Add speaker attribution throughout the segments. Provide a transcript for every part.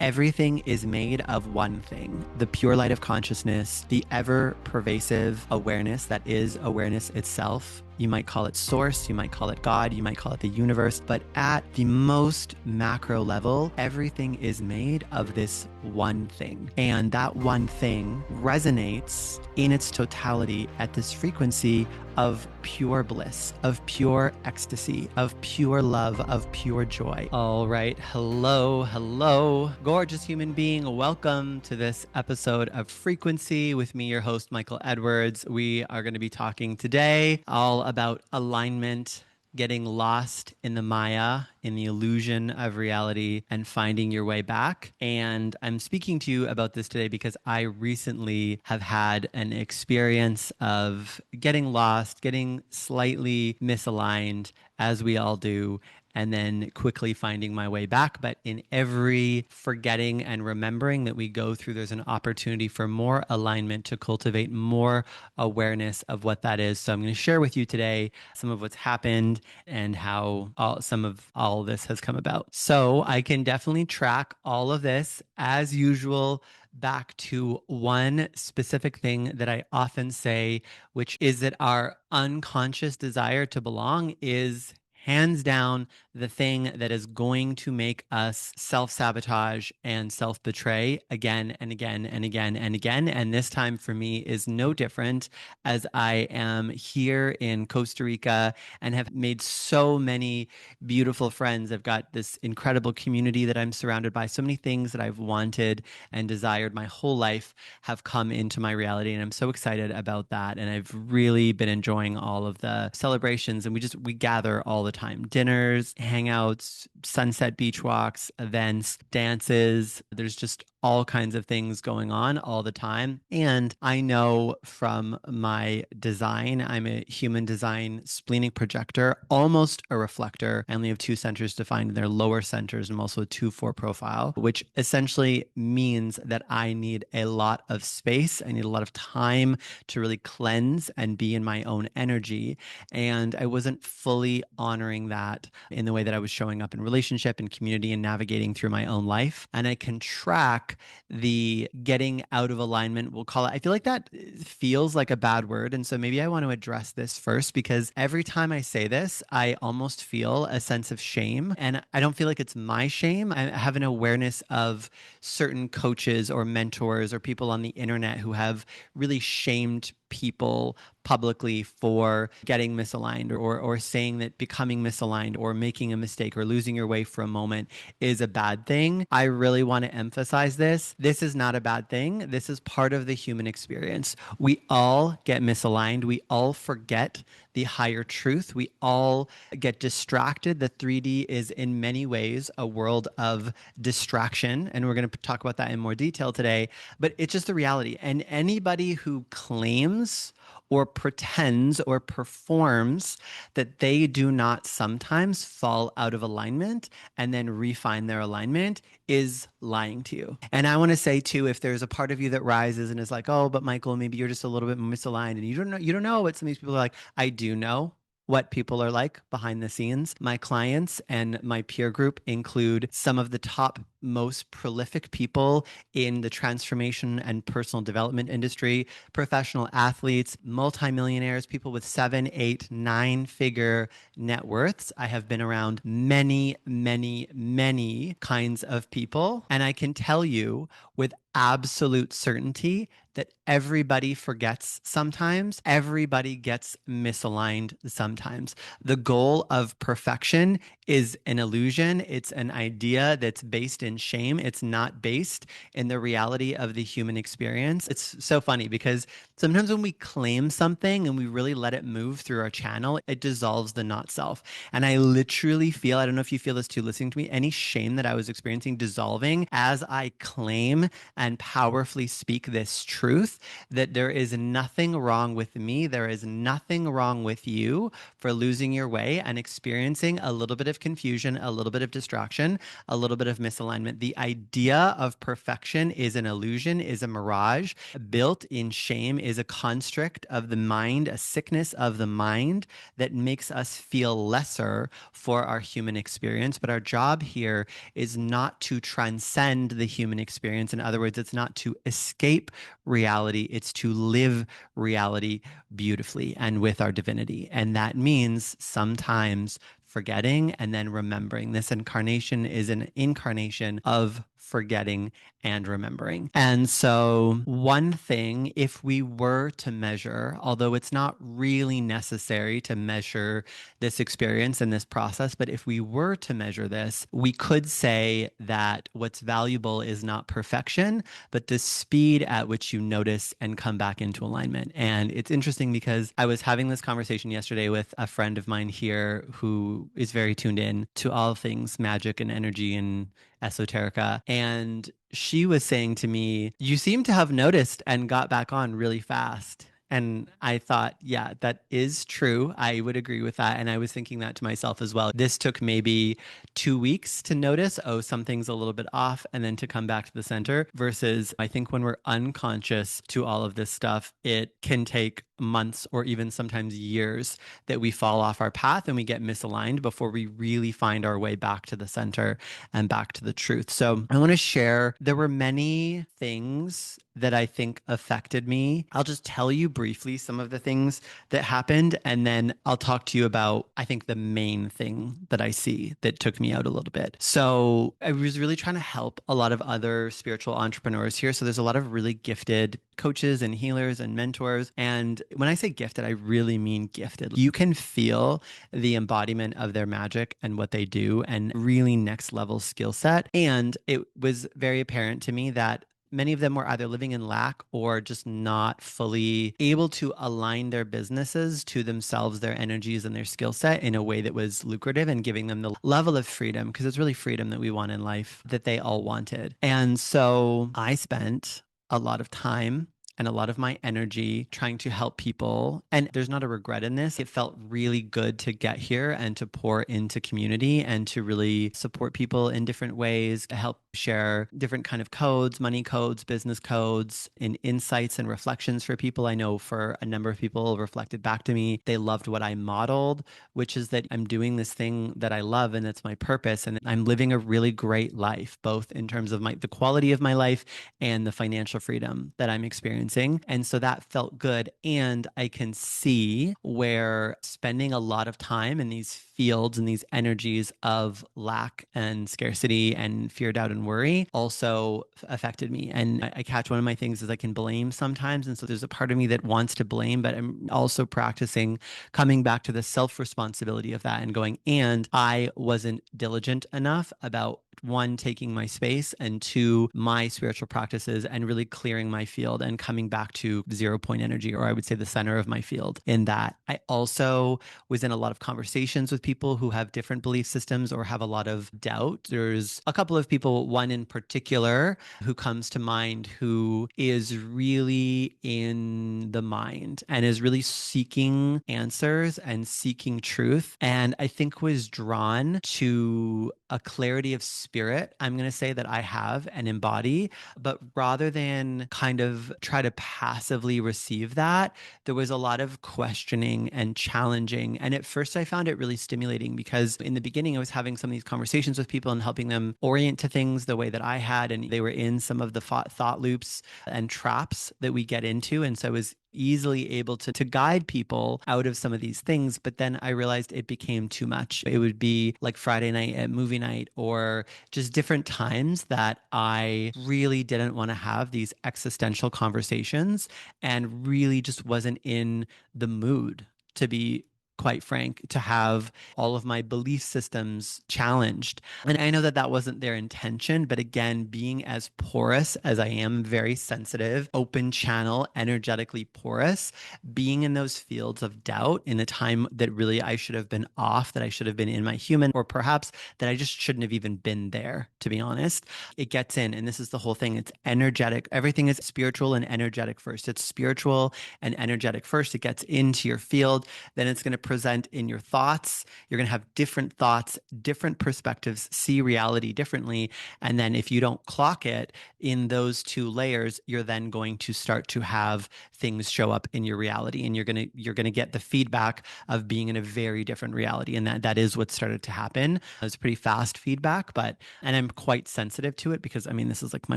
Speaker 1: Everything is made of one thing, the pure light of consciousness, the ever pervasive awareness that is awareness itself. You might call it source, you might call it God, you might call it the universe, but at the most macro level, everything is made of this one thing. And that one thing resonates in its totality at this frequency of pure bliss, of pure ecstasy, of pure love, of pure joy. All right. Hello, gorgeous human being. Welcome to this episode of Frequency with me, your host, Michael Edwards. We are going to be talking today all about alignment, getting lost in the Maya, in the illusion of reality, and finding your way back. And I'm speaking to you about this today because I recently have had an experience of getting lost, getting slightly misaligned, as we all do, and then quickly finding my way back. But in every forgetting and remembering that we go through, there's an opportunity for more alignment to cultivate more awareness of what that is. So I'm going to share with you today some of what's happened and how some of all this has come about. So I can definitely track all of this as usual back to one specific thing that I often say, which is that our unconscious desire to belong is hands down the thing that is going to make us self-sabotage and self-betray again and again and again and again. And this time for me is no different, as I am here in Costa Rica and have made so many beautiful friends. I've got this incredible community that I'm surrounded by. So many things that I've wanted and desired my whole life have come into my reality. And I'm so excited about that. And I've really been enjoying all of the celebrations. And we gather all the time: dinners, hangouts, sunset beach walks, events, dances. There's just all kinds of things going on all the time. And I know from my design, I'm a human design splenic projector, almost a reflector. I only have two centers defined in their lower centers. I'm also a 2-4 profile, which essentially means that I need a lot of space. I need a lot of time to really cleanse and be in my own energy. And I wasn't fully honoring that in the way that I was showing up in relationship and community and navigating through my own life. And I can track the getting out of alignment, we'll call it. I feel like that feels like a bad word. And so maybe I want to address this first, because every time I say this, I almost feel a sense of shame. And I don't feel like it's my shame. I have an awareness of certain coaches or mentors or people on the internet who have really shamed people publicly for getting misaligned, or saying that becoming misaligned or making a mistake or losing your way for a moment is a bad thing. I really want to emphasize this. This is not a bad thing. This is part of the human experience. We all get misaligned. We all forget the higher truth. We all get distracted. The 3D is in many ways a world of distraction. And we're going to talk about that in more detail today. But it's just the reality. And anybody who claims or pretends or performs that they do not sometimes fall out of alignment and then refine their alignment is lying to you. And I want to say too, if there's a part of you that rises and is like, oh, but Michael, maybe you're just a little bit misaligned and you don't know what some of these people are like. I do know what people are like behind the scenes. My clients and my peer group include some of the top, most prolific people in the transformation and personal development industry, professional athletes, multimillionaires, people with 7, 8, 9-figure net worths. I have been around many, many, many kinds of people. And I can tell you with absolute certainty that everybody forgets sometimes. Everybody gets misaligned sometimes. The goal of perfection is an illusion. It's an idea that's based in shame. It's not based in the reality of the human experience. It's so funny because sometimes when we claim something and we really let it move through our channel, it dissolves the not self. And I literally feel, I don't know if you feel this too, listening to me, any shame that I was experiencing dissolving as I claim and powerfully speak this truth. truth that there is nothing wrong with me. There is nothing wrong with you for losing your way and experiencing a little bit of confusion, a little bit of distraction, a little bit of misalignment. The idea of perfection is an illusion, is a mirage. Built in shame is a construct of the mind, a sickness of the mind that makes us feel lesser for our human experience. But our job here is not to transcend the human experience. In other words, it's not to escape reality, it's to live reality beautifully and with our divinity. And that means sometimes forgetting and then remembering. This incarnation is an incarnation of forgetting and remembering. And so, one thing, if we were to measure, although it's not really necessary to measure this experience and this process, but if we were to measure this, we could say that what's valuable is not perfection, but the speed at which you notice and come back into alignment. And it's interesting because I was having this conversation yesterday with a friend of mine here who is very tuned in to all things magic and energy and esoterica. And she was saying to me, "You seem to have noticed and got back on really fast." And I thought, yeah, that is true. I would agree with that. And I was thinking that to myself as well. This took maybe 2 weeks to notice, oh, something's a little bit off, and then to come back to the center. Versus, I think when we're unconscious to all of this stuff, it can take months or even sometimes years that we fall off our path and we get misaligned before we really find our way back to the center and back to the truth. So I want to share, there were many things that I think affected me. I'll just tell you briefly some of the things that happened, and then I'll talk to you about, I think, the main thing that I see that took me out a little bit. So I was really trying to help a lot of other spiritual entrepreneurs here. So there's a lot of really gifted coaches and healers and mentors. And when I say gifted, I really mean gifted. You can feel the embodiment of their magic and what they do and really next level skill set. And it was very apparent to me that many of them were either living in lack or just not fully able to align their businesses to themselves, their energies, and their skill set in a way that was lucrative and giving them the level of freedom, because it's really freedom that we want in life that they all wanted. And so I spent a lot of time and a lot of my energy trying to help people. And there's not a regret in this. It felt really good to get here and to pour into community and to really support people in different ways, to help share different kind of codes, money codes, business codes, and insights and reflections for people. I know for a number of people reflected back to me, they loved what I modeled, which is that I'm doing this thing that I love and it's my purpose. And I'm living a really great life, both in terms of the quality of my life and the financial freedom that I'm experiencing. And so that felt good. And I can see where spending a lot of time in these fields and these energies of lack and scarcity and fear, doubt, and worry also affected me. And I catch one of my things is I can blame sometimes. And so there's a part of me that wants to blame, but I'm also practicing coming back to the self-responsibility of that and going, and I wasn't diligent enough about one, taking my space, and two, my spiritual practices and really clearing my field and coming back to 0 point energy, or I would say the center of my field. In that, I also was in a lot of conversations with people who have different belief systems or have a lot of doubt. There's a couple of people, one in particular who comes to mind, who is really in the mind and is really seeking answers and seeking truth. And I think was drawn to a clarity of spirit, I'm going to say, that I have and embody. But rather than kind of try to passively receive that, there was a lot of questioning and challenging. And at first, I found it really stimulating because in the beginning, I was having some of these conversations with people and helping them orient to things the way that I had. And they were in some of the thought loops and traps that we get into. And so I was easily able to guide people out of some of these things. But then I realized it became too much. It would be like Friday night at movie night or just different times that I really didn't want to have these existential conversations and really just wasn't in the mood to be quite frank, to have all of my belief systems challenged. And I know that that wasn't their intention, but again, being as porous as I am, very sensitive, open channel, energetically porous, being in those fields of doubt in a time that really I should have been off, that I should have been in my human, or perhaps that I just shouldn't have even been there, to be honest. It gets in, and this is the whole thing. It's energetic. Everything is spiritual and energetic first. It's spiritual and energetic first. It gets into your field, then it's going to present in your thoughts. You're going to have different thoughts, different perspectives, see reality differently. And then if you don't clock it in those two layers, you're then going to start to have things show up in your reality, and you're going to get the feedback of being in a very different reality. And that is what started to happen. It was pretty fast feedback, and I'm quite sensitive to it because I mean, this is like my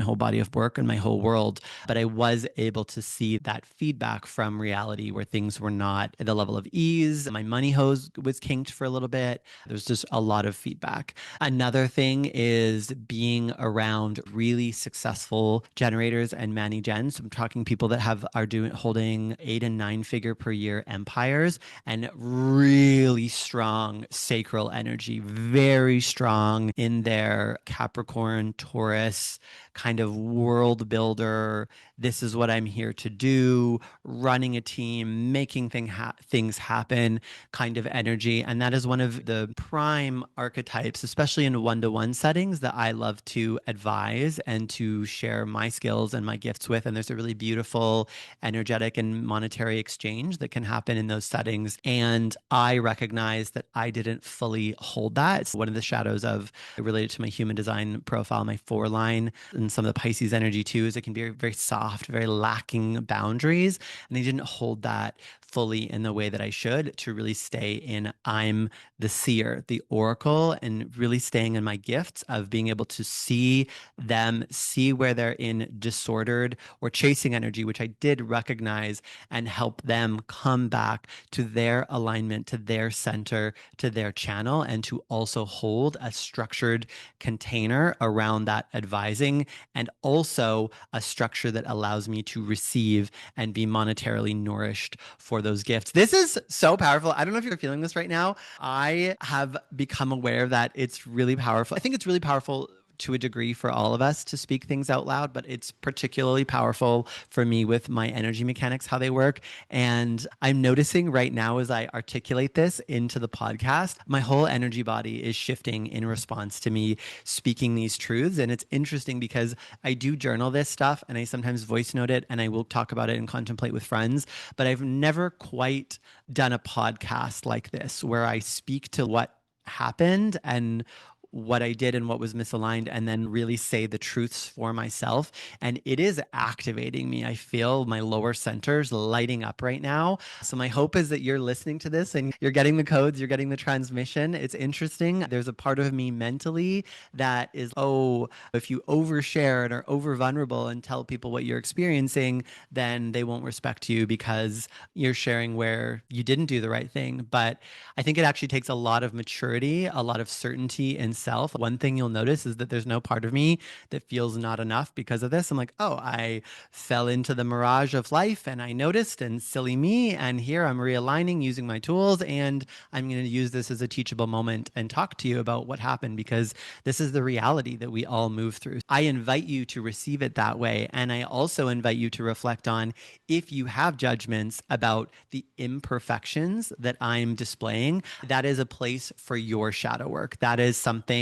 Speaker 1: whole body of work and my whole world. But I was able to see that feedback from reality where things were not at the level of ease. My money hose was kinked for a little bit. There's just a lot of feedback. Another thing is being around really successful generators and mani gens. I'm talking people that are holding 8 and 9 figure per year empires and really strong sacral energy, very strong in their Capricorn, Taurus kind of world builder. This is what I'm here to do, running a team, making things happen kind of energy. And that is one of the prime archetypes, especially in one-to-one settings, that I love to advise and to share my skills and my gifts with. And there's a really beautiful energetic and monetary exchange that can happen in those settings. And I recognize that I didn't fully hold that. It's one of the shadows of related to my human design profile, my 4 line, and some of the Pisces energy too, is it can be very soft, very lacking boundaries. And I didn't hold that fully in the way that I should to really stay in I'm the seer, the oracle, and really staying in my gifts of being able to see them, see where they're in disordered or chasing energy, which I did recognize, and help them come back to their alignment, to their center, to their channel, and to also hold a structured container around that advising, and also a structure that allows me to receive and be monetarily nourished for those gifts. This is so powerful. I don't know if you're feeling this right now. I have become aware that it's really powerful. I think it's really powerful to a degree for all of us to speak things out loud, but it's particularly powerful for me with my energy mechanics, how they work. And I'm noticing right now as I articulate this into the podcast, my whole energy body is shifting in response to me speaking these truths. And it's interesting because I do journal this stuff and I sometimes voice note it and I will talk about it and contemplate with friends, but I've never quite done a podcast like this where I speak to what happened and what I did and what was misaligned, and then really say the truths for myself. And it is activating me. I feel my lower centers lighting up right now. So my hope is that you're listening to this and you're getting the codes, you're getting the transmission. It's interesting. There's a part of me mentally that is, oh, if you overshare and are over vulnerable and tell people what you're experiencing, then they won't respect you because you're sharing where you didn't do the right thing. But I think it actually takes a lot of maturity, a lot of certainty in self. One thing you'll notice is that there's no part of me that feels not enough because of this. I'm like, oh, I fell into the mirage of life and I noticed, and silly me. And here I'm realigning using my tools, and I'm going to use this as a teachable moment and talk to you about what happened, because this is the reality that we all move through. I invite you to receive it that way. And I also invite you to reflect on if you have judgments about the imperfections that I'm displaying. That is a place for your shadow work. That is something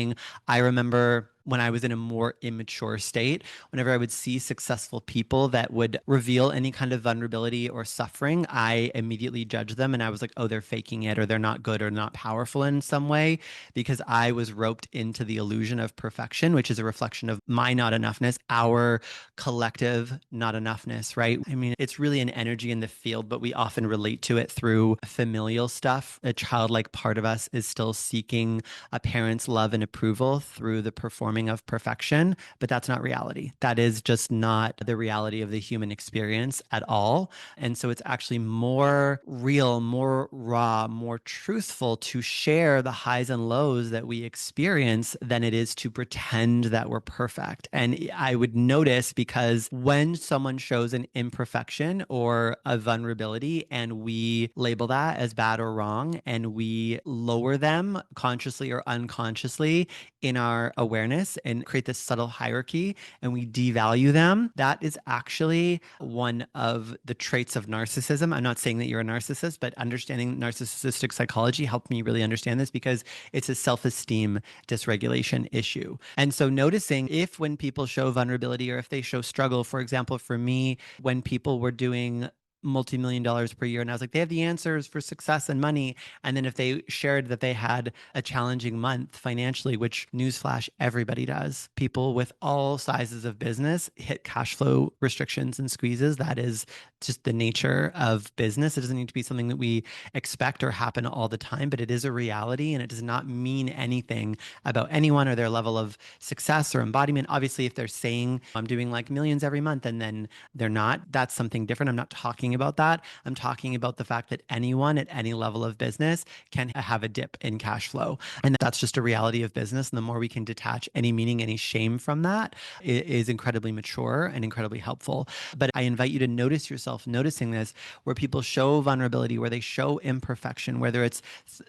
Speaker 1: I remember when I was in a more immature state, whenever I would see successful people that would reveal any kind of vulnerability or suffering, I immediately judged them. And I was like, oh, they're faking it, or they're not good or not powerful in some way, because I was roped into the illusion of perfection, which is a reflection of my not enoughness, our collective not enoughness, right? I mean, it's really an energy in the field, but we often relate to it through familial stuff. A childlike part of us is still seeking a parent's love and approval through the performance performing of perfection, but that's not reality. That is just not the reality of the human experience at all. And so it's actually more real, more raw, more truthful to share the highs and lows that we experience than it is to pretend that we're perfect. And I would notice, because when someone shows an imperfection or a vulnerability and we label that as bad or wrong and we lower them consciously or unconsciously in our awareness and create this subtle hierarchy and we devalue them, that is actually one of the traits of narcissism. I'm not saying that you're a narcissist, but understanding narcissistic psychology helped me really understand this, because it's a self-esteem dysregulation issue. And so noticing if when people show vulnerability or if they show struggle, for example, for me, when people were doing multi-million dollars per year and I was like, they have the answers for success and money. And then if they shared that they had a challenging month financially, which newsflash, everybody does. People with all sizes of business hit cash flow restrictions and squeezes. That is just the nature of business. It doesn't need to be something that we expect or happen all the time, but it is a reality, and it does not mean anything about anyone or their level of success or embodiment. Obviously, if they're saying I'm doing like millions every month and then they're not, that's something different. I'm not talking about that. I'm talking about the fact that anyone at any level of business can have a dip in cash flow. And that's just a reality of business. And the more we can detach any meaning, any shame from that is incredibly mature and incredibly helpful. But I invite you to notice yourself noticing this, where people show vulnerability, where they show imperfection, whether it's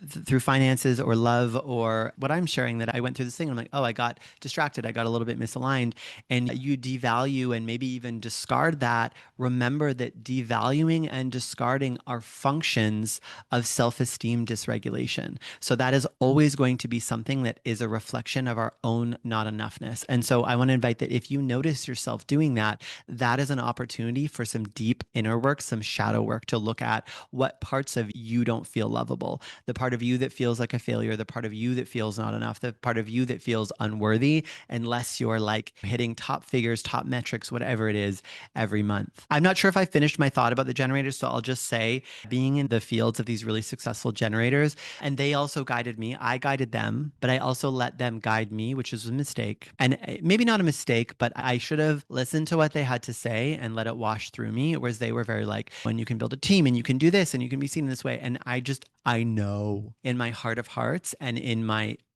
Speaker 1: through finances or love or what I'm sharing, that I went through this thing. I'm like, oh, I got distracted. I got a little bit misaligned. And you devalue and maybe even discard that. Remember that devaluing and discarding are functions of self-esteem dysregulation. So that is always going to be something that is a reflection of our own not enoughness. And so I want to invite that if you notice yourself doing that, that is an opportunity for some deep inner work, some shadow work, to look at what parts of you don't feel lovable, the part of you that feels like a failure, the part of you that feels not enough, the part of you that feels unworthy, unless you're like hitting top figures, top metrics, whatever it is, every month. I'm not sure if I finished my thought about the generators, so I'll just say, being in the fields of these really successful generators, and they also guided me. I guided them, but I also let them guide me, which is a mistake. And maybe not a mistake, but I should have listened to what they had to say and let it wash through me. Whereas they were very like, when you can build a team and you can do this and you can be seen in this way. And I know in my heart of hearts and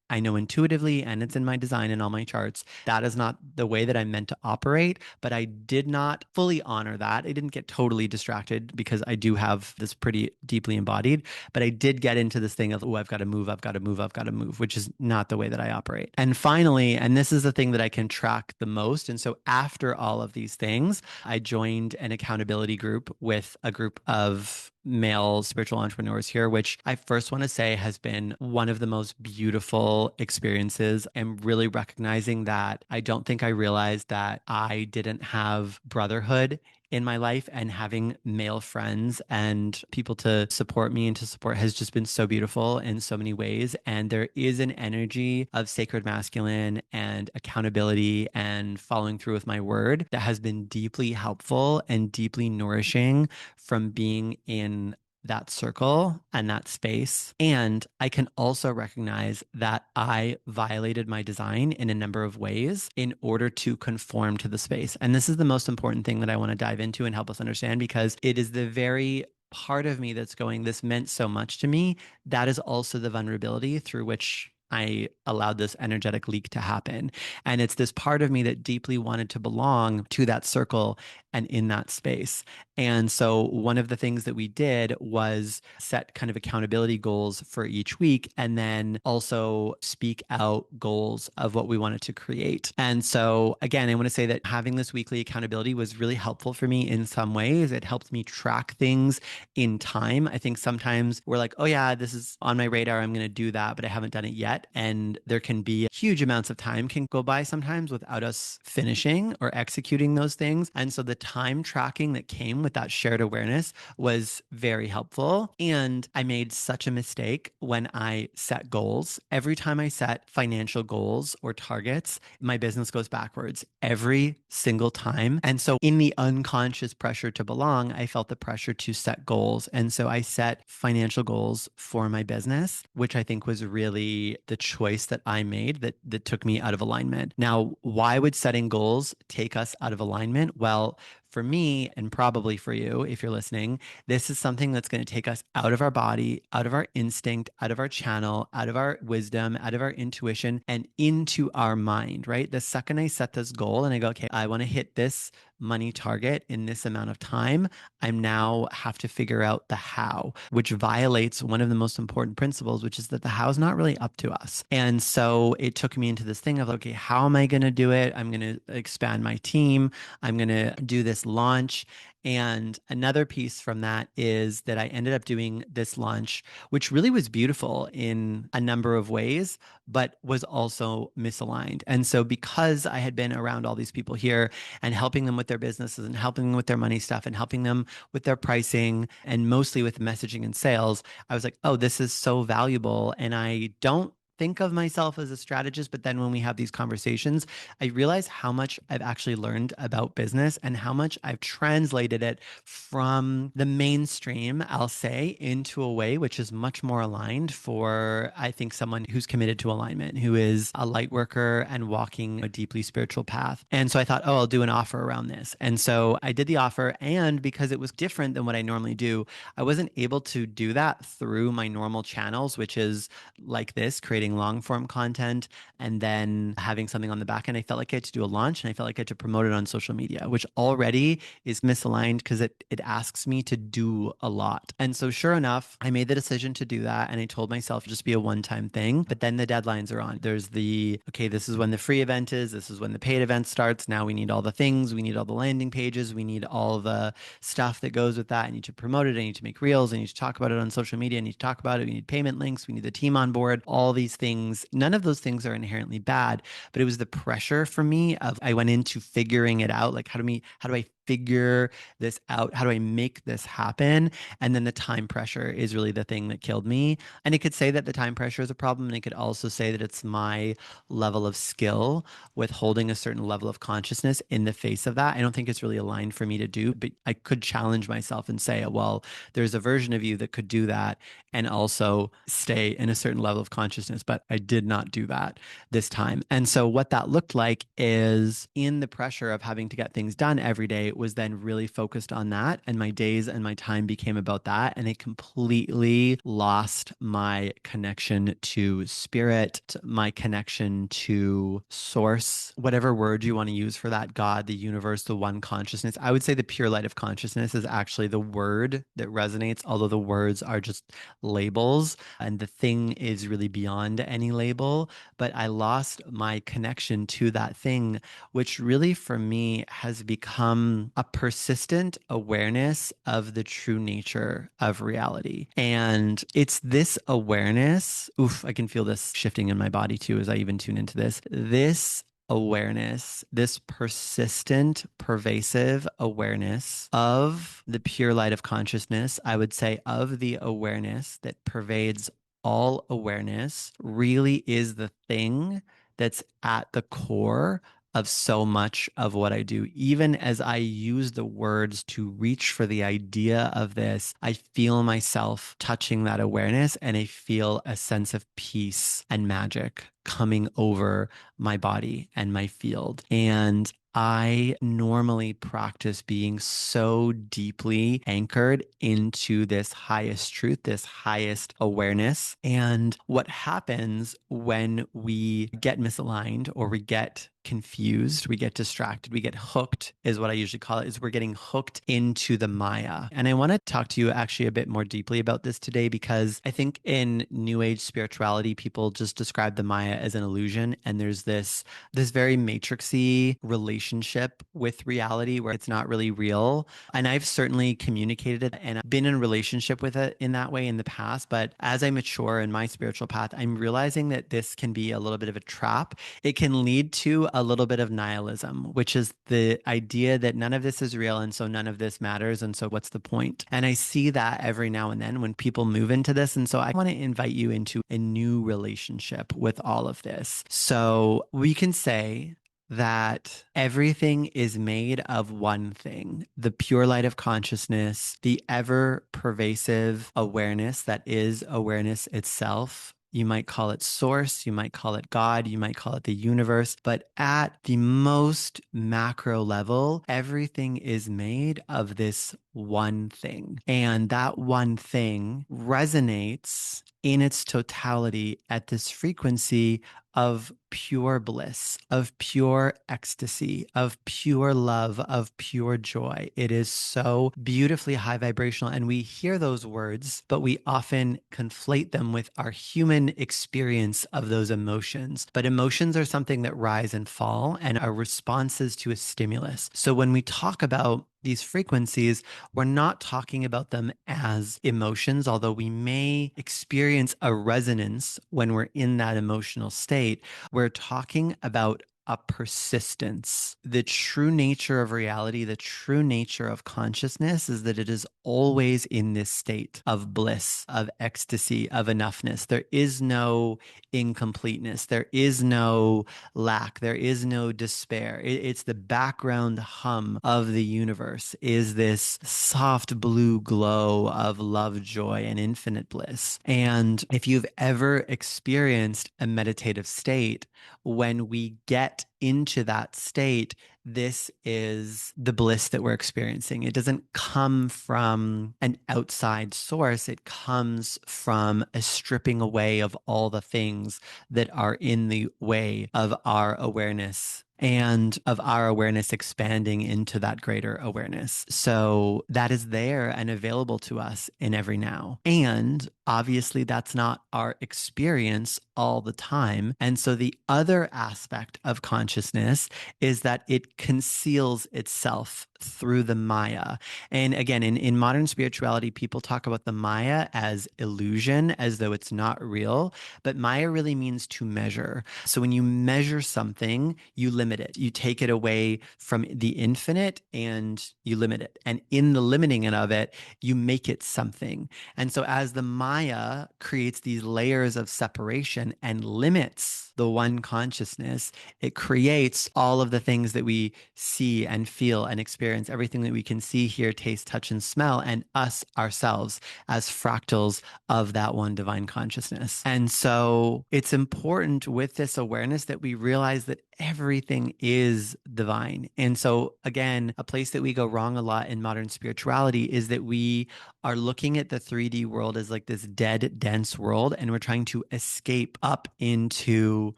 Speaker 1: I know intuitively, and it's in my design and all my charts, that is not the way that I'm meant to operate. But I did not fully honor that. I didn't get totally distracted, because I do have this pretty deeply embodied, but I did get into this thing of, oh, I've got to move, I've got to move, I've got to move, which is not the way that I operate. And finally, and this is the thing that I can track the most. And so after all of these things, I joined an accountability group with a group of male spiritual entrepreneurs here, which I first want to say has been one of the most beautiful experiences. And really recognizing that I don't think I realized that I didn't have brotherhood in my life, and having male friends and people to support me and to support has just been so beautiful in so many ways. And there is an energy of sacred masculine and accountability and following through with my word that has been deeply helpful and deeply nourishing from being in that circle and that space. And I can also recognize that I violated my design in a number of ways in order to conform to the space. And this is the most important thing that I want to dive into and help us understand, because it is the very part of me that's going, this meant so much to me. That is also the vulnerability through which I allowed this energetic leak to happen. And it's this part of me that deeply wanted to belong to that circle and in that space. And so one of the things that we did was set kind of accountability goals for each week, and then also speak out goals of what we wanted to create. And so again, I want to say that having this weekly accountability was really helpful for me in some ways. It helped me track things in time. I think sometimes we're like, oh yeah, this is on my radar, I'm going to do that, but I haven't done it yet. And there can be huge amounts of time can go by sometimes without us finishing or executing those things. And so the time tracking that came with that shared awareness was very helpful. And I made such a mistake when I set goals. Every time I set financial goals or targets, my business goes backwards every single time. And so in the unconscious pressure to belong, I felt the pressure to set goals. And so I set financial goals for my business, which I think was really the choice that I made that took me out of alignment. Now, why would setting goals take us out of alignment? Well, for me, and probably for you, if you're listening, this is something that's going to take us out of our body, out of our instinct, out of our channel, out of our wisdom, out of our intuition, and into our mind, right? The second I set this goal and I go, okay, I want to hit this money target in this amount of time, I'm now have to figure out the how, which violates one of the most important principles, which is that the how is not really up to us. And so it took me into this thing of, okay, how am I going to do it? I'm going to expand my team. I'm going to do this launch. And another piece from that is that I ended up doing this launch, which really was beautiful in a number of ways, but was also misaligned. And so because I had been around all these people here and helping them with their businesses and helping them with their money stuff and helping them with their pricing and mostly with messaging and sales, I was like, oh, this is so valuable. And I don't think of myself as a strategist, but then when we have these conversations, I realize how much I've actually learned about business and how much I've translated it from the mainstream, I'll say, into a way which is much more aligned for, I think, someone who's committed to alignment, who is a light worker and walking a deeply spiritual path. And so I thought, oh, I'll do an offer around this. And so I did the offer. And because it was different than what I normally do, I wasn't able to do that through my normal channels, which is like this, creating long form content and then having something on the back end. I felt like I had to do a launch and I felt like I had to promote it on social media, which already is misaligned because it asks me to do a lot. And so sure enough, I made the decision to do that. And I told myself just be a one-time thing, but then the deadlines are on. There's okay, this is when the free event is. This is when the paid event starts. Now we need all the things. We need all the landing pages. We need all the stuff that goes with that. I need to promote it. I need to make reels. I need to talk about it on social media. I need to talk about it. We need payment links. We need the team on board, all these things. None of those things are inherently bad, but it was the pressure for me of I went into figuring it out. Like how do I figure this out? How do I make this happen? And then the time pressure is really the thing that killed me. And it could say that the time pressure is a problem. And it could also say that it's my level of skill with holding a certain level of consciousness in the face of that. I don't think it's really aligned for me to do, but I could challenge myself and say, well, there's a version of you that could do that and also stay in a certain level of consciousness. But I did not do that this time. And so what that looked like is in the pressure of having to get things done every day was then really focused on that. And my days and my time became about that. And it completely lost my connection to spirit, my connection to source, whatever word you want to use for that, God, the universe, the one consciousness. I would say the pure light of consciousness is actually the word that resonates, although the words are just labels and the thing is really beyond any label. But I lost my connection to that thing, which really for me has become a persistent awareness of the true nature of reality. And it's this awareness, I can feel this shifting in my body too as I even tune into this. This awareness, this persistent, pervasive awareness of the pure light of consciousness, I would say of the awareness that pervades all awareness, really is the thing that's at the core of so much of what I do. Even as I use the words to reach for the idea of this, I feel myself touching that awareness and I feel a sense of peace and magic coming over my body and my field. And I normally practice being so deeply anchored into this highest truth, this highest awareness. And what happens when we get misaligned or we get confused, we get distracted, we get hooked, is what I usually call it, is we're getting hooked into the Maya. And I want to talk to you actually a bit more deeply about this today, because I think in New Age spirituality, people just describe the Maya as an illusion. And there's this very matrixy relationship with reality where it's not really real. And I've certainly communicated it and been in a relationship with it in that way in the past. But as I mature in my spiritual path, I'm realizing that this can be a little bit of a trap. It can lead to a little bit of nihilism, which is the idea that none of this is real. And so none of this matters. And so what's the point? And I see that every now and then when people move into this. And so I want to invite you into a new relationship with all of this. So we can say that everything is made of one thing, the pure light of consciousness, the ever pervasive awareness that is awareness itself. you might call it source, you might call it God, you might call it the universe. But at the most macro level, everything is made of this one thing. And that one thing resonates in its totality at this frequency of pure bliss, of pure ecstasy, of pure love, of pure joy. It is so beautifully high vibrational. And we hear those words, but we often conflate them with our human experience of those emotions. But emotions are something that rise and fall and are responses to a stimulus. So when we talk about these frequencies, we're not talking about them as emotions, although we may experience a resonance when we're in that emotional state. We're talking about a persistence. The true nature of reality, the true nature of consciousness is that it is always in this state of bliss, of ecstasy, of enoughness. There is no incompleteness. There is no lack. There is no despair. It's the background hum of the universe, is this soft blue glow of love, joy, and infinite bliss. And if you've ever experienced a meditative state, when we get into that state, this is the bliss that we're experiencing. It doesn't come from an outside source. It comes from a stripping away of all the things that are in the way of our awareness and of our awareness expanding into that greater awareness. So that is there and available to us in every now. And obviously, that's not our experience all the time. And so the other aspect of consciousness is that it conceals itself through the Maya. And again, in modern spirituality, people talk about the Maya as illusion, as though it's not real. But Maya really means to measure. So when you measure something, you limit it. You take it away from the infinite and you limit it. And in the limiting of it, you make it something. And so as the Maya creates these layers of separation and limits the one consciousness, it creates all of the things that we see and feel and experience, everything that we can see, hear, taste, touch, and smell, and us ourselves as fractals of that one divine consciousness. And so it's important with this awareness that we realize that everything is divine. And so again, a place that we go wrong a lot in modern spirituality is that we are looking at the 3D world as like this dead, dense world, and we're trying to escape up into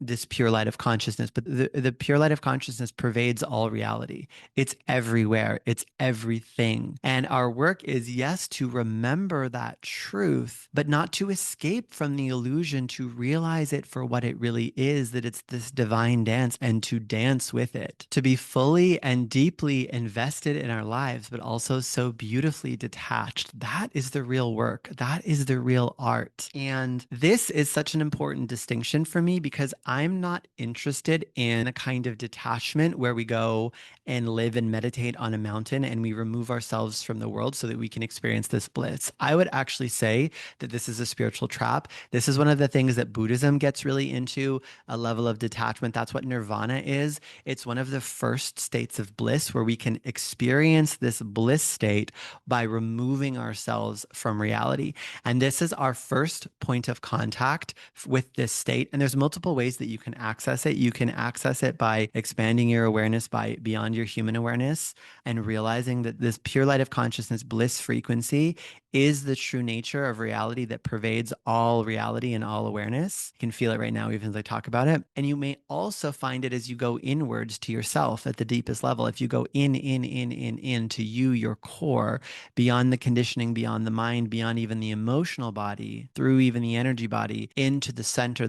Speaker 1: this pure light of consciousness. But the pure light of consciousness pervades all reality. It's everywhere. It's everything. And our work is, yes, to remember that truth, but not to escape from the illusion, to realize it for what it really is, that it's this divine dance, and to dance with it, to be fully and deeply invested in our lives, but also so beautifully detached. That is the real work. That is the real art. And this is such an important distinction for me because I'm not interested in a kind of detachment where we go and live and meditate on a mountain and we remove ourselves from the world so that we can experience this bliss. I would actually say that this is a spiritual trap. This is one of the things that Buddhism gets really into, a level of detachment. That's what nirvana is. It's one of the first states of bliss where we can experience this bliss state by removing ourselves from reality. And this is our first point of contact with this state. And there's multiple ways that you can access it. You can access it by expanding your awareness by beyond your human awareness and realizing that this pure light of consciousness bliss frequency is the true nature of reality that pervades all reality and all awareness. You can feel it right now, even as I talk about it. And you may also find it as you go inwards to yourself at the deepest level. If you go in to you, your core, beyond the conditioning, beyond the mind, beyond even the emotional body, through even the energy body, into the center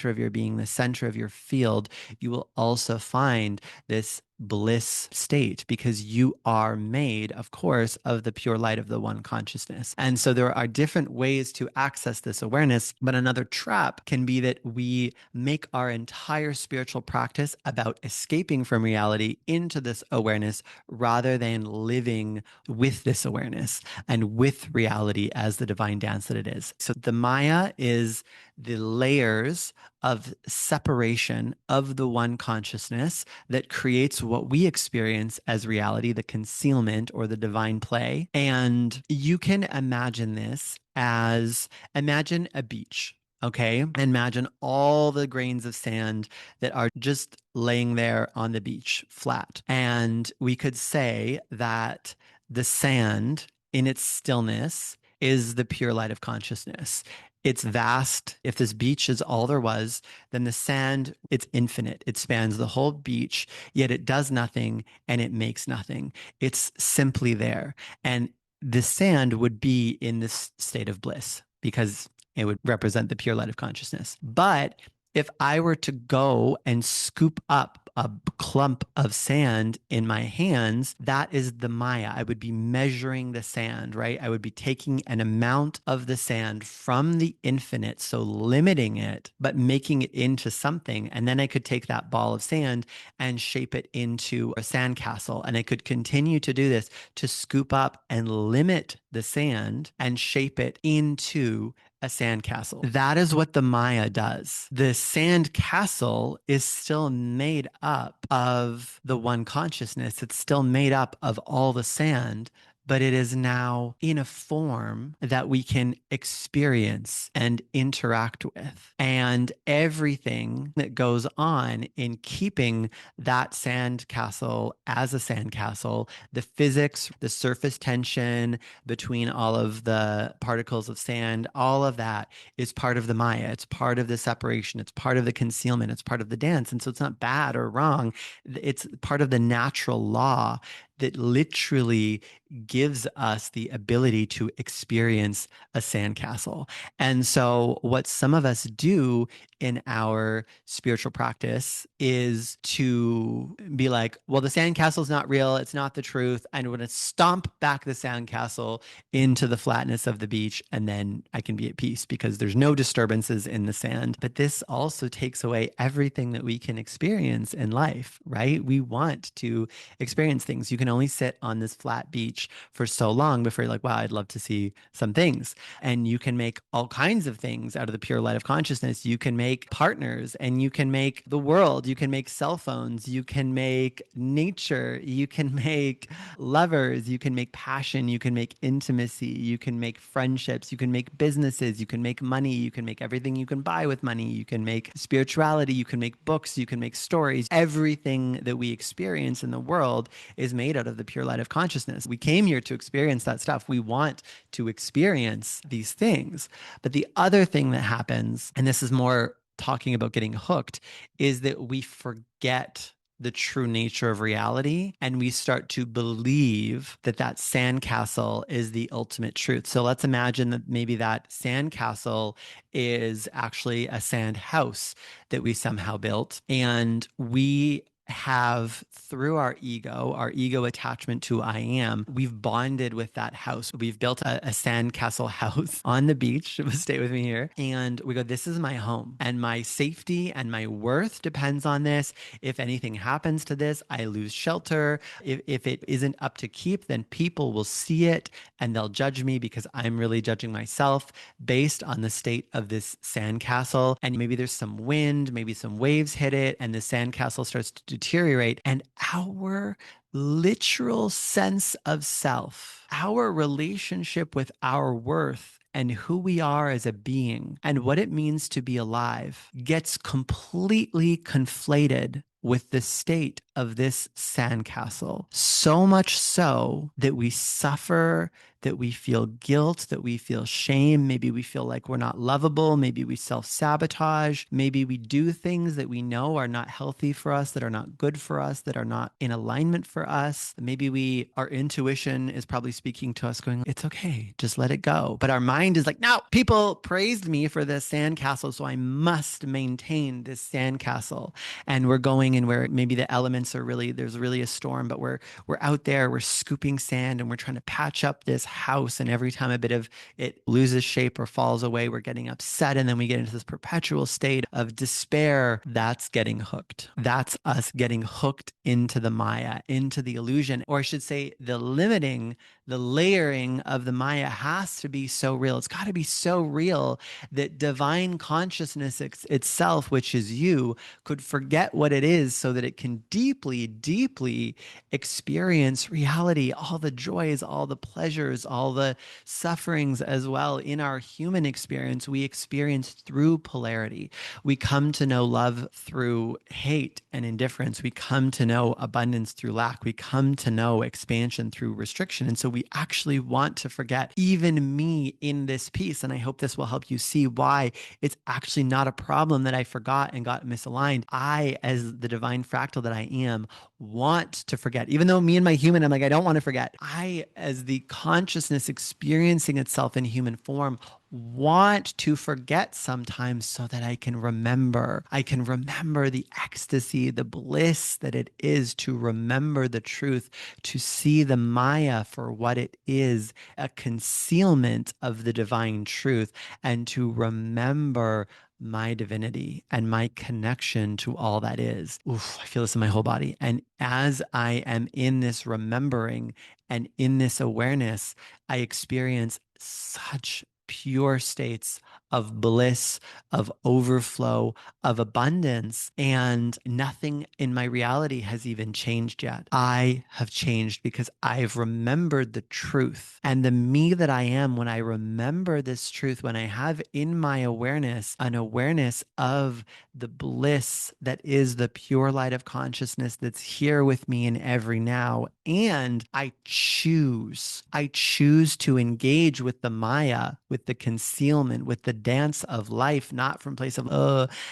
Speaker 1: of your being, the center of your field, you will also find this bliss state because you are made, of course, of the pure light of the one consciousness. And so there are different ways to access this awareness, but another trap can be that we make our entire spiritual practice about escaping from reality into this awareness rather than living with this awareness and with reality as the divine dance that it is. So the Maya is the layers of separation of the one consciousness that creates what we experience as reality, the concealment or the divine play. And you can imagine this as, imagine a beach. Okay. Imagine all the grains of sand that are just laying there on the beach flat. And we could say that the sand in its stillness is the pure light of consciousness. It's vast. If this beach is all there was, then the sand, it's infinite. It spans the whole beach, yet it does nothing and it makes nothing. It's simply there. And the sand would be in this state of bliss because it would represent the pure light of consciousness. But if I were to go and scoop up a clump of sand in my hands, that is the Maya. I would be measuring the sand, right? I would be taking an amount of the sand from the infinite, so limiting it, but making it into something. And then I could take that ball of sand and shape it into a sandcastle. And I could continue to do this to scoop up and limit the sand and shape it into a sandcastle. That is what the Maya does. The sandcastle is still made up of the one consciousness. It's still made up of all the sand, but it is now in a form that we can experience and interact with. And everything that goes on in keeping that sandcastle as a sandcastle, the physics, the surface tension between all of the particles of sand, all of that is part of the Maya. It's part of the separation. It's part of the concealment. It's part of the dance. And so it's not bad or wrong. It's part of the natural law that literally gives us the ability to experience a sandcastle. And so, what some of us do in our spiritual practice is to be like, well, the sandcastle is not real. It's not the truth. I'm going to stomp back the sandcastle into the flatness of the beach, and then I can be at peace because there's no disturbances in the sand. But this also takes away everything that we can experience in life, right? We want to experience things. You can only sit on this flat beach for so long before you're like, wow, I'd love to see some things. And you can make all kinds of things out of the pure light of consciousness. You can make partners and you can make the world. You can make cell phones. You can make nature. You can make lovers. You can make passion. You can make intimacy. You can make friendships. You can make businesses. You can make money. You can make everything you can buy with money. You can make spirituality. You can make books. You can make stories. Everything that we experience in the world is made out of the pure light of consciousness. We came here to experience that stuff. We want to experience these things. But the other thing that happens, and this is more talking about getting hooked, is that we forget the true nature of reality and we start to believe that that sandcastle is the ultimate truth. So let's imagine that maybe that sandcastle is actually a sand house that we somehow built, and we have, through our ego attachment to I am, we've bonded with that house. We've built a sandcastle house on the beach. Stay with me here. And we go, this is my home and my safety and my worth depends on this. If anything happens to this, I lose shelter. If it isn't up to keep, then people will see it and they'll judge me because I'm really judging myself based on the state of this sandcastle. And maybe there's some wind, maybe some waves hit it, and the sandcastle starts to deteriorate. And our literal sense of self, our relationship with our worth and who we are as a being and what it means to be alive gets completely conflated with the state of this sandcastle. So much so that we suffer, that we feel guilt, that we feel shame. Maybe we feel like we're not lovable. Maybe we self-sabotage. Maybe we do things that we know are not healthy for us, that are not good for us, that are not in alignment for us. Maybe our intuition is probably speaking to us going, it's okay, just let it go. But our mind is like, no, people praised me for this sandcastle, so I must maintain this sandcastle. And we're going in where maybe the elements are really, there's really a storm, but we're out there, we're scooping sand and we're trying to patch up this house. And every time a bit of it loses shape or falls away, we're getting upset. And then we get into this perpetual state of despair. That's getting hooked. That's us getting hooked into the Maya, into the illusion, or I should say the limiting, the layering of the Maya has to be so real. It's got to be so real that divine consciousness itself, which is you, could forget what it is so that it can deeply, deeply experience reality, all the joys, all the pleasures, pleasures, all the sufferings as well. In our human experience, we experience through polarity. We come to know love through hate and indifference. We come to know abundance through lack. We come to know expansion through restriction. And so we actually want to forget even me in this piece. And I hope this will help you see why it's actually not a problem that I forgot and got misaligned. I, as the divine fractal that I am, want to forget. Even though me and my human, I'm like, I don't want to forget. I, as the consciousness experiencing itself in human form, want to forget sometimes so that I can remember. I can remember the ecstasy, the bliss that it is to remember the truth, to see the Maya for what it is, a concealment of the divine truth, and to remember my divinity and my connection to all that is. Oof, I feel this in my whole body. And as I am in this remembering and in this awareness, I experience such pure states of bliss, of overflow, of abundance, and nothing in my reality has even changed yet. I have changed because I've remembered the truth. And the me that I am, when I remember this truth, when I have in my awareness an awareness of the bliss that is the pure light of consciousness that's here with me in every now, and I choose to engage with the Maya, with the concealment, with the dance of life, not from place of,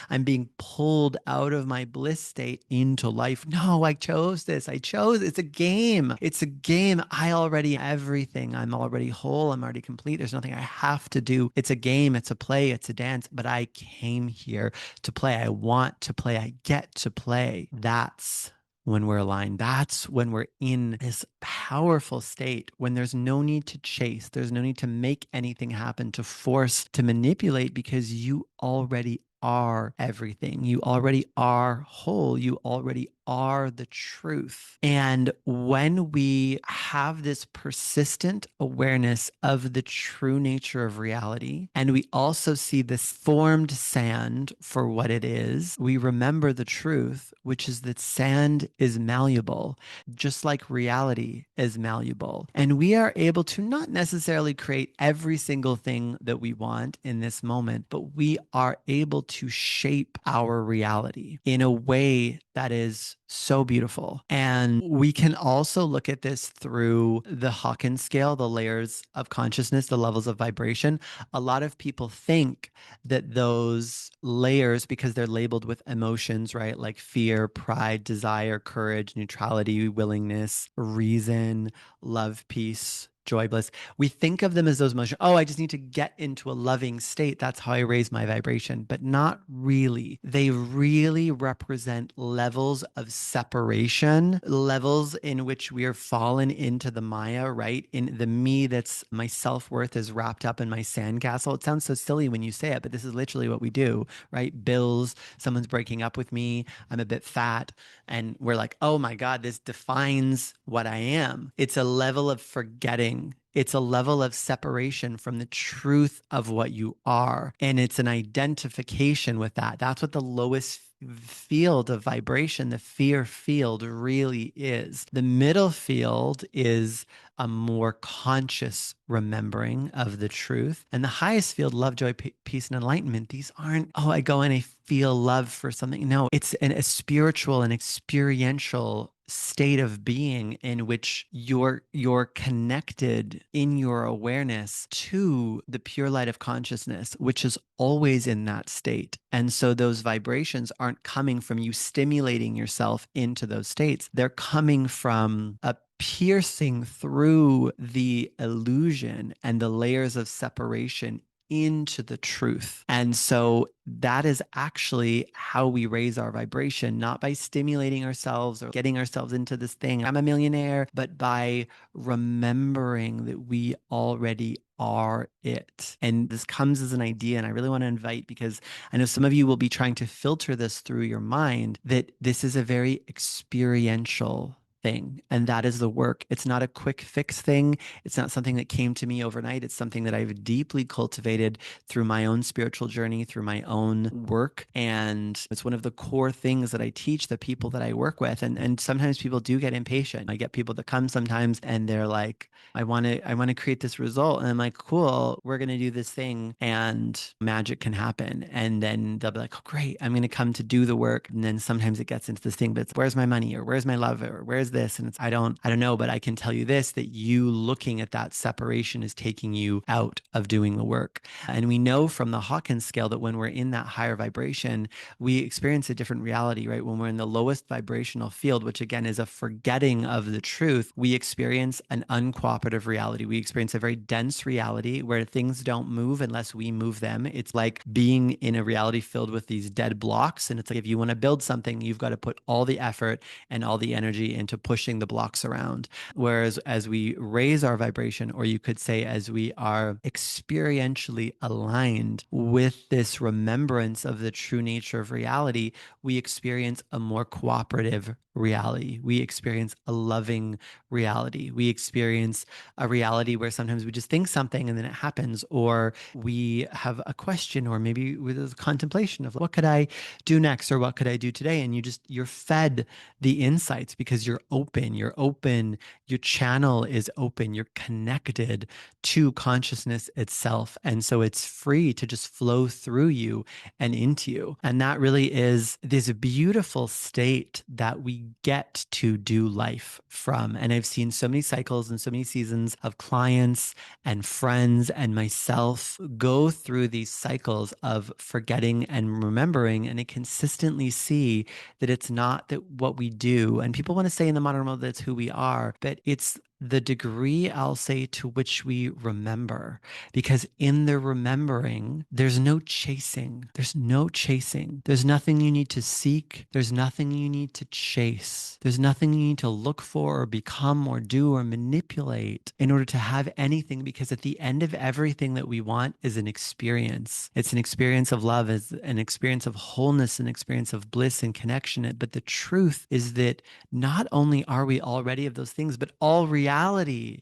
Speaker 1: I'm being pulled out of my bliss state into life. No, I chose this. It's a game. It's a game. I already everything. I'm already whole. I'm already complete. There's nothing I have to do. It's a game. It's a play. It's a dance. But I came here to play. I want to play. I get to play. That's when we're aligned. That's when we're in this powerful state, when there's no need to chase, there's no need to make anything happen, to force, to manipulate, because you already are everything. You already are whole. You already are the truth. And when we have this persistent awareness of the true nature of reality, and we also see this formed sand for what it is, we remember the truth, which is that sand is malleable, just like reality is malleable. And we are able to not necessarily create every single thing that we want in this moment, but we are able to shape our reality in a way that is so beautiful. And we can also look at this through the Hawkins scale, the layers of consciousness, the levels of vibration. A lot of people think that those layers, because they're labeled with emotions, right? Like fear, pride, desire, courage, neutrality, willingness, reason, love, peace, joy, bliss. We think of them as those emotions. Oh, I just need to get into a loving state. That's how I raise my vibration. But not really. They really represent levels of separation, levels in which we are fallen into the Maya, right? In the me that's my self-worth is wrapped up in my sandcastle. It sounds so silly when you say it, but this is literally what we do, right? Bills, someone's breaking up with me, I'm a bit fat, and we're like, oh my God, this defines what I am. It's a level of forgetting. It's a level of separation from the truth of what you are. And it's an identification with that. That's what the lowest field of vibration, the fear field, really is. The middle field is a more conscious remembering of the truth. And the highest field, love, joy, peace, and enlightenment, these aren't, oh, I go and I feel love for something. No, it's a spiritual and experiential state of being in which you're connected in your awareness to the pure light of consciousness, which is always in that state. And so those vibrations aren't coming from you stimulating yourself into those states. They're coming from a piercing through the illusion and the layers of separation into the truth. And so that is actually how we raise our vibration, not by stimulating ourselves or getting ourselves into this thing, I'm a millionaire, but by remembering that we already are it. And this comes as an idea, and I really want to invite, because I know some of you will be trying to filter this through your mind, that this is a very experiential thing. And that is the work. It's not a quick fix thing. It's not something that came to me overnight. It's something that I've deeply cultivated through my own spiritual journey, through my own work. And it's one of the core things that I teach the people that I work with. And sometimes people do get impatient. I get people that come sometimes and they're like, I want to create this result. And I'm like, cool, we're going to do this thing and magic can happen. And then they'll be like, oh, great, I'm going to come to do the work. And then sometimes it gets into this thing, but it's where's my money or where's my love or where's this? And it's, I don't know, but I can tell you this, that you looking at that separation is taking you out of doing the work. And we know from the Hawkins scale that when we're in that higher vibration, we experience a different reality, right? When we're in the lowest vibrational field, which again is a forgetting of the truth, we experience an uncooperative reality. We experience a very dense reality where things don't move unless we move them. It's like being in a reality filled with these dead blocks. And it's like if you want to build something, you've got to put all the effort and all the energy into pushing the blocks around. Whereas as we raise our vibration, or you could say as we are experientially aligned with this remembrance of the true nature of reality, we experience a more cooperative reality. We experience a loving reality. We experience a reality where sometimes we just think something and then it happens, or we have a question, or maybe with a contemplation of what could I do next, or what could I do today? And you're fed the insights because you're open, your channel is open, you're connected to consciousness itself. And so it's free to just flow through you and into you. And that really is this beautiful state that we get to do life from. And I've seen so many cycles and so many seasons of clients and friends and myself go through these cycles of forgetting and remembering. And I consistently see that it's not that what we do, and people want to say in the modern world that's who we are, but it's the degree, I'll say, to which we remember. Because in the remembering, there's no chasing. There's no chasing. There's nothing you need to seek. There's nothing you need to chase. There's nothing you need to look for or become or do or manipulate in order to have anything. Because at the end of everything that we want is an experience. It's an experience of love, it's an experience of wholeness, an experience of bliss and connection. But the truth is that not only are we already of those things, but all reality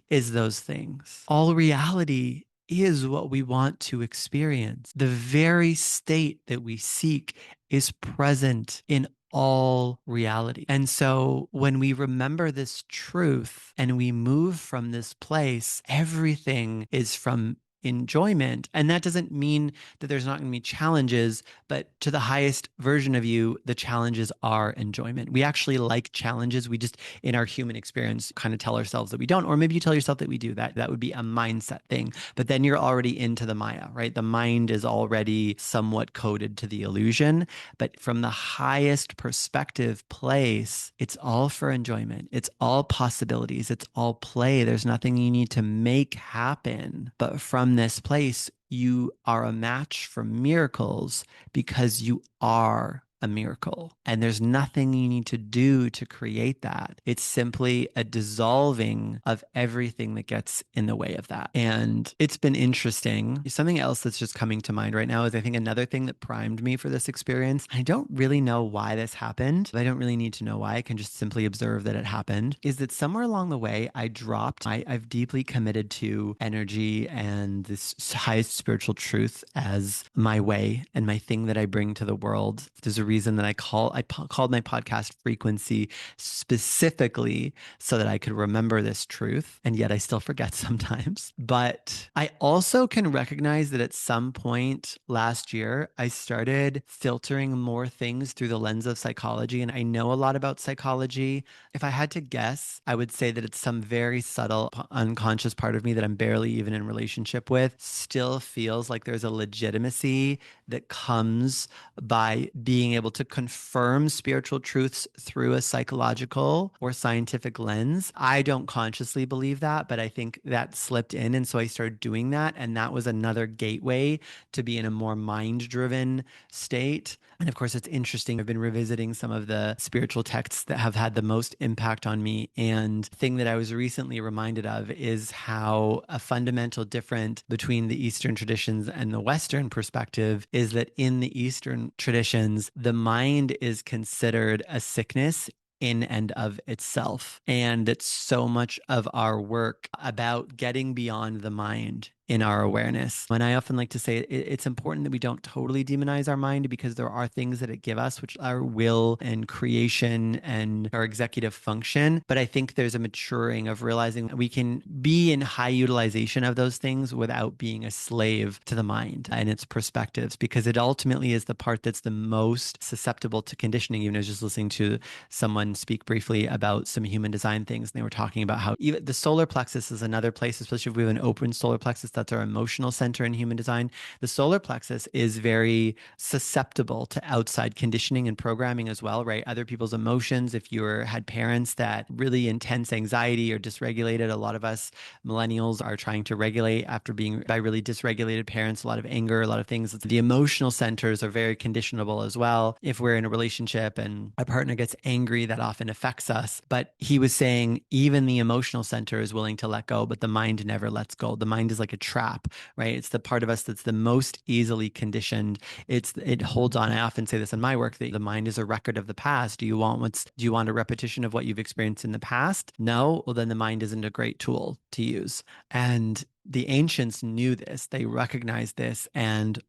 Speaker 1: is those things. All reality is what we want to experience. The very state that we seek is present in all reality. And so when we remember this truth and we move from this place, everything is from enjoyment. And that doesn't mean that there's not going to be challenges, but to the highest version of you, the challenges are enjoyment. We actually like challenges. We just, in our human experience, kind of tell ourselves that we don't, or maybe you tell yourself that we do. That would be a mindset thing. But then you're already into the Maya, right? The mind is already somewhat coded to the illusion. But from the highest perspective place, it's all for enjoyment. It's all possibilities. It's all play. There's nothing you need to make happen. But from this place, you are a match for miracles because you are a miracle. And there's nothing you need to do to create that. It's simply a dissolving of everything that gets in the way of that. And it's been interesting. Something else that's just coming to mind right now is I think another thing that primed me for this experience. I don't really know why this happened. I don't really need to know why. I can just simply observe that it happened. Is that somewhere along the way, I've deeply committed to energy and this highest spiritual truth as my way and my thing that I bring to the world. There's a reason that I called my podcast Frequency specifically so that I could remember this truth. And yet I still forget sometimes. But I also can recognize that at some point last year, I started filtering more things through the lens of psychology. And I know a lot about psychology. If I had to guess, I would say that it's some very subtle unconscious part of me that I'm barely even in relationship with still feels like there's a legitimacy that comes by being able to confirm spiritual truths through a psychological or scientific lens. I don't consciously believe that, but I think that slipped in. And so I started doing that. And that was another gateway to be in a more mind-driven state. And of course, it's interesting. I've been revisiting some of the spiritual texts that have had the most impact on me. And the thing that I was recently reminded of is how a fundamental difference between the Eastern traditions and the Western perspective is that in the Eastern traditions, the mind is considered a sickness in and of itself. And it's so much of our work about getting beyond the mind in our awareness. And I often like to say it's important that we don't totally demonize our mind, because there are things that it give us, which are will and creation and our executive function. But I think there's a maturing of realizing that we can be in high utilization of those things without being a slave to the mind and its perspectives, because it ultimately is the part that's the most susceptible to conditioning. Even I was just listening to someone speak briefly about some human design things, and they were talking about how even the solar plexus is another place, especially if we have an open solar plexus, that's our emotional center in human design. The solar plexus is very susceptible to outside conditioning and programming as well, right? Other people's emotions. If you had parents that really intense anxiety or dysregulated, a lot of us millennials are trying to regulate after being by really dysregulated parents, a lot of anger, a lot of things. The emotional centers are very conditionable as well. If we're in a relationship and a partner gets angry, that often affects us. But he was saying even the emotional center is willing to let go, but the mind never lets go. The mind is like a trap, right? It's the part of us that's the most easily conditioned. It holds on. I often say this in my work, that the mind is a record of the past. Do you want a repetition of what you've experienced in the past? No? Well, then the mind isn't a great tool to use. And the ancients knew this, they recognized this, and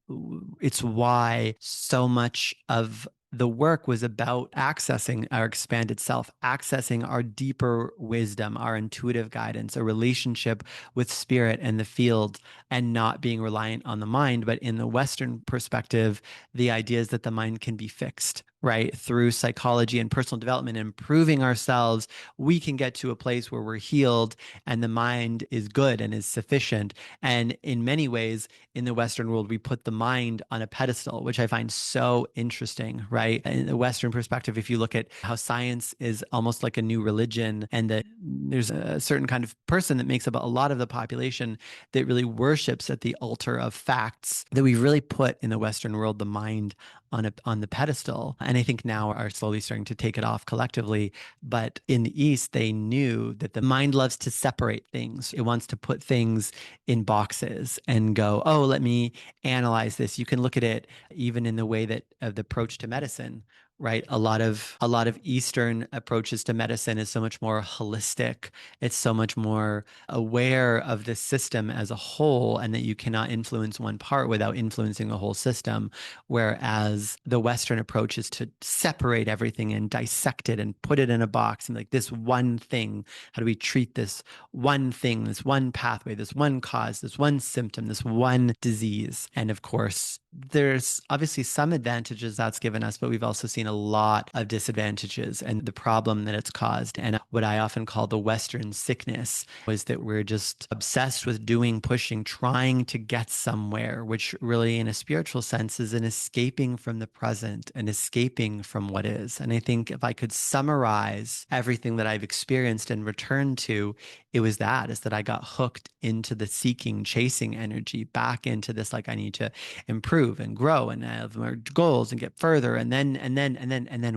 Speaker 1: it's why so much of the work was about accessing our expanded self, accessing our deeper wisdom, our intuitive guidance, a relationship with spirit and the field, and not being reliant on the mind. But in the Western perspective, the idea is that the mind can be fixed, right? Through psychology and personal development and improving ourselves, we can get to a place where we're healed and the mind is good and is sufficient. And in many ways, in the Western world, we put the mind on a pedestal, which I find so interesting, right? In the Western perspective, if you look at how science is almost like a new religion, and that there's a certain kind of person that makes up a lot of the population that really worships at the altar of facts, that we've really put in the Western world the mind on the pedestal. And I think now are slowly starting to take it off collectively. But in the East, they knew that the mind loves to separate things. It wants to put things in boxes and go, oh, let me analyze this. You can look at it even in the way that of the approach to medicine, right? A lot of Eastern approaches to medicine is so much more holistic. It's so much more aware of the system as a whole, and that you cannot influence one part without influencing the whole system. Whereas the Western approach is to separate everything and dissect it and put it in a box and like this one thing. How do we treat this one thing, this one pathway, this one cause, this one symptom, this one disease? And of course, there's obviously some advantages that's given us, but we've also seen a lot of disadvantages and the problem that it's caused. And what I often call the Western sickness was that we're just obsessed with doing, pushing, trying to get somewhere, which really, in a spiritual sense, is an escaping from the present and escaping from what is. And I think if I could summarize everything that I've experienced and returned to, is that I got hooked into the seeking, chasing energy, back into this, like I need to improve and grow and have more goals and get further. And then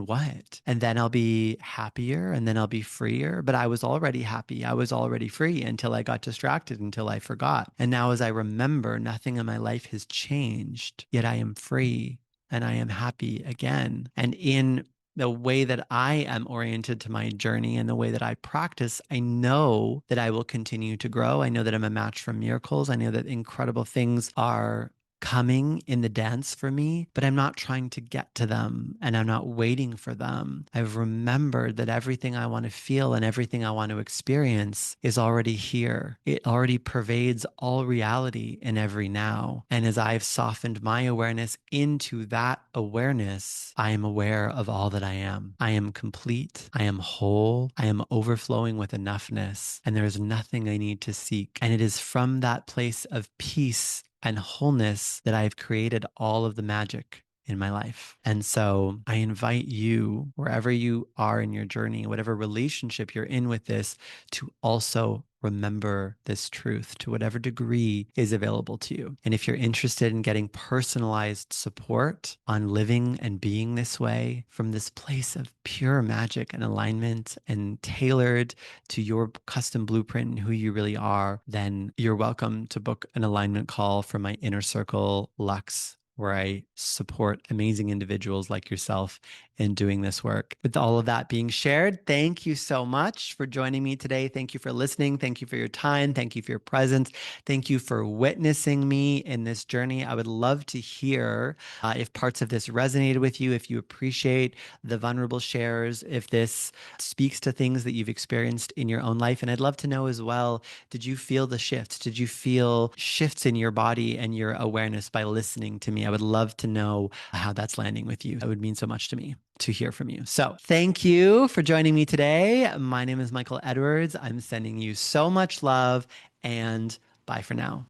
Speaker 1: what? And then I'll be happier and then I'll be freer. But I was already happy. I was already free until I got distracted, until I forgot. And now as I remember, nothing in my life has changed, yet I am free and I am happy again. And in the way that I am oriented to my journey and the way that I practice, I know that I will continue to grow. I know that I'm a match for miracles. I know that incredible things are coming in the dance for me, but I'm not trying to get to them and I'm not waiting for them. I've remembered that everything I want to feel and everything I want to experience is already here. It already pervades all reality in every now. And as I've softened my awareness into that awareness, I am aware of all that I am. I am complete. I am whole. I am overflowing with enoughness. And there is nothing I need to seek. And it is from that place of peace and wholeness that I've created all of the magic in my life. And so I invite you, wherever you are in your journey, whatever relationship you're in with this, to also remember this truth to whatever degree is available to you. And if you're interested in getting personalized support on living and being this way from this place of pure magic and alignment and tailored to your custom blueprint and who you really are, then you're welcome to book an alignment call from my Inner Circle Lux, where I support amazing individuals like yourself in doing this work. With all of that being shared, thank you so much for joining me today. Thank you for listening. Thank you for your time. Thank you for your presence. Thank you for witnessing me in this journey. I would love to hear if parts of this resonated with you, if you appreciate the vulnerable shares, if this speaks to things that you've experienced in your own life. And I'd love to know as well, did you feel the shifts? Did you feel shifts in your body and your awareness by listening to me? I would love to know how that's landing with you. That would mean so much to me to hear from you. So thank you for joining me today. My name is Michael Edwards. I'm sending you so much love, and bye for now.